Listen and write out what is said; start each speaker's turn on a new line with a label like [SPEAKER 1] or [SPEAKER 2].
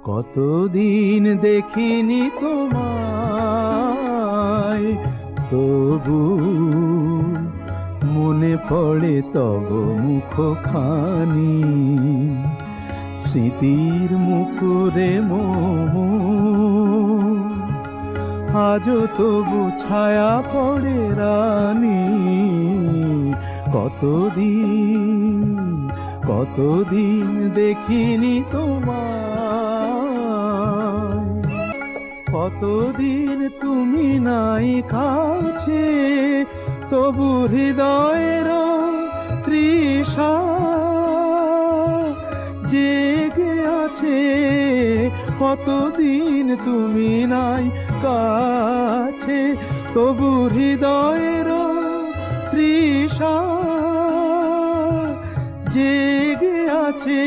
[SPEAKER 1] কতদিন দেখিনি তোমায়, তবু মনে পড়ে তব মুখখানি। স্মৃতির মুকুরে আজও তবু ছায়া পড়ে রানী। কতদিন কতদিন দেখিনি তোমায়, কতদিন তুমি নাই কাছে, তবু হৃদয়ের তৃষা জেগে আছে। কতদিন তুমি নাই কাছে, তবু হৃদয়ের তৃষা জেগে আছে,